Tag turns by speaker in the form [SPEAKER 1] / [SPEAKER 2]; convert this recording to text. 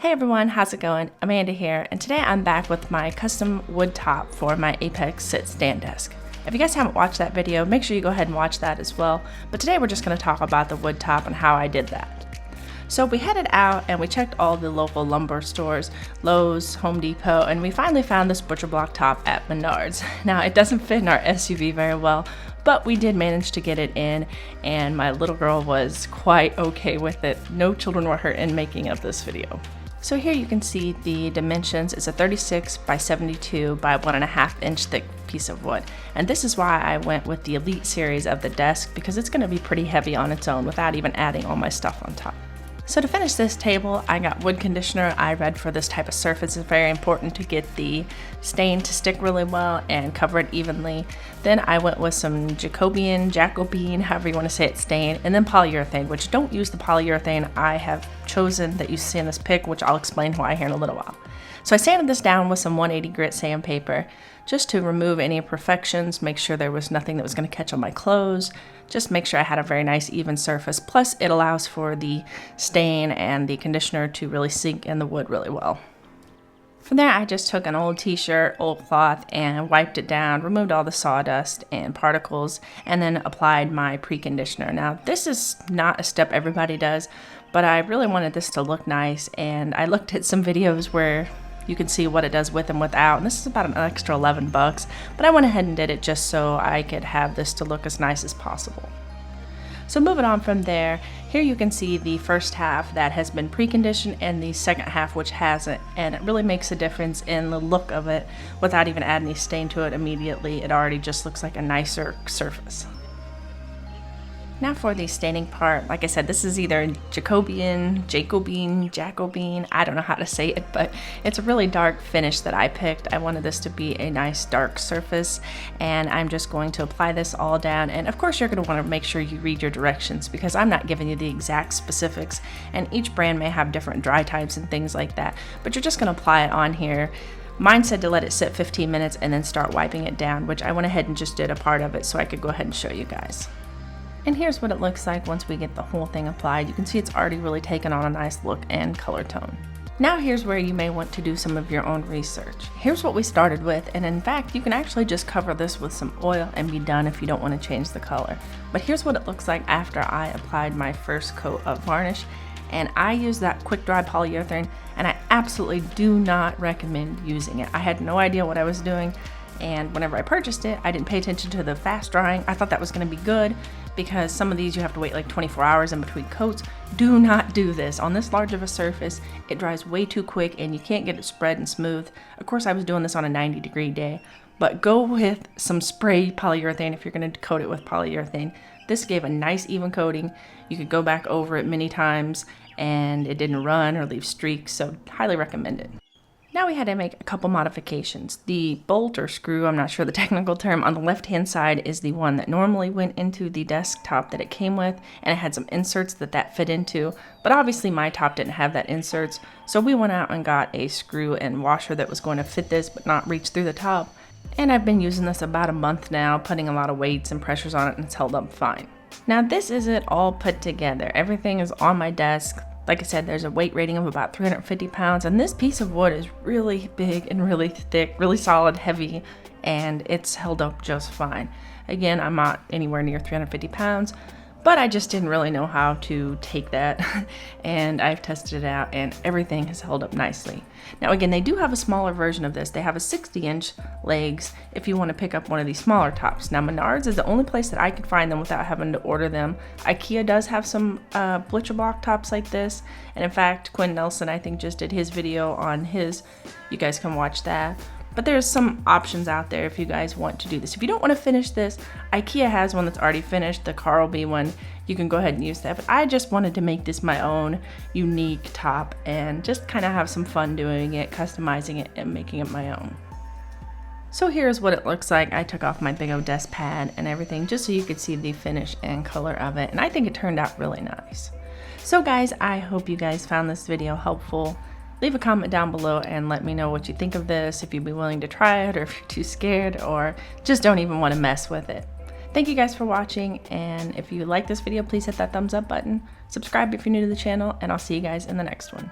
[SPEAKER 1] Hey everyone, how's it going? Amanda here, and today I'm back with my custom wood top for my Apex sit stand desk. If you guys haven't watched that video, make sure you go ahead and watch that as well, but today we're just going to talk about the wood top and how I did that. So we headed out and we checked all the local lumber stores, Lowe's, Home Depot, and we finally found this butcher block top at Menards. Now it doesn't fit in our SUV very well, but we did manage to get it in, and my little girl was quite okay with it. No children were hurt in making of this video. So here you can see the dimensions. It's a 36 by 72 by 1.5 inch thick piece of wood. And this is why I went with the Elite series of the desk, because it's gonna be pretty heavy on its own without even adding all my stuff on top. So to finish this table, I got wood conditioner. I read for this type of surface it's very important to get the stain to stick really well and cover it evenly. Then I went with some Jacobine, however you want to say it, stain, and then polyurethane, which don't use the polyurethane I have chosen that you see in this pic, which I'll explain why here in a little while. So I sanded this down with some 180 grit sandpaper just to remove any imperfections, make sure there was nothing that was going to catch on my clothes, just make sure I had a very nice even surface. Plus it allows for the stain and the conditioner to really sink in the wood really well. From there I just took an old t-shirt, old cloth, and wiped it down, removed all the sawdust and particles, and then applied my pre-conditioner. Now this is not a step everybody does, but I really wanted this to look nice, and I looked at some videos where you can see what it does with and without, and this is about an extra $11, but I went ahead and did it just so I could have this to look as nice as possible. So moving on from there, here you can see the first half that has been preconditioned and the second half which hasn't, and it really makes a difference in the look of it without even adding any stain to it immediately. It already just looks like a nicer surface. Now for the staining part, like I said, this is either Jacobine, I don't know how to say it, but it's a really dark finish that I picked. I wanted this to be a nice dark surface, and I'm just going to apply this all down. And of course you're going to want to make sure you read your directions, because I'm not giving you the exact specifics, and each brand may have different dry types and things like that, but you're just going to apply it on here. Mine said to let it sit 15 minutes and then start wiping it down, which I went ahead and just did a part of it so I could go ahead and show you guys. And here's what it looks like once we get the whole thing applied. You can see it's already really taken on a nice look and color tone. Now here's where you may want to do some of your own research. Here's what we started with, and in fact you can actually just cover this with some oil and be done if you don't want to change the color. But here's what it looks like after I applied my first coat of varnish, and I used that quick dry polyurethane, and I absolutely do not recommend using it. I had no idea what I was doing, and whenever I purchased it I didn't pay attention to the fast drying. I thought that was going to be good, because some of these you have to wait like 24 hours in between coats. Do not do this. On this large of a surface, it dries way too quick and you can't get it spread and smooth. Of course I was doing this on a 90-degree day, but go with some spray polyurethane if you're going to coat it with polyurethane. This gave a nice even coating. You could go back over it many times and it didn't run or leave streaks, so highly recommend it. Now we had to make a couple modifications. The bolt or screw, I'm not sure the technical term, on the left hand side is the one that normally went into the desktop that it came with, and it had some inserts that fit into, but obviously my top didn't have that inserts, so we went out and got a screw and washer that was going to fit this but not reach through the top. And I've been using this about a month now, putting a lot of weights and pressures on it, and it's held up fine. Now this is it all put together. Everything is on my desk. Like I said, there's a weight rating of about 350 pounds, and this piece of wood is really big and really thick, really solid, heavy, and it's held up just fine. Again, I'm not anywhere near 350 pounds, but I just didn't really know how to take that, and I've tested it out, and everything has held up nicely. Now again, they do have a smaller version of this. They have a 60-inch legs if you want to pick up one of these smaller tops. Now Menards is the only place that I could find them without having to order them. IKEA does have some butcher block tops like this, and in fact Quinn Nelson I think just did his video on his. You guys can watch that. But there's some options out there if you guys want to do this. If you don't want to finish this, IKEA has one that's already finished, the Carl B one. You can go ahead and use that. But I just wanted to make this my own unique top and just kind of have some fun doing it, customizing it, and making it my own. So here's what it looks like. I took off my big old desk pad and everything just so you could see the finish and color of it. And I think it turned out really nice. So guys, I hope you guys found this video helpful. Leave a comment down below and let me know what you think of this, if you'd be willing to try it, or if you're too scared, or just don't even want to mess with it. Thank you guys for watching, and if you like this video, please hit that thumbs up button. Subscribe if you're new to the channel, and I'll see you guys in the next one.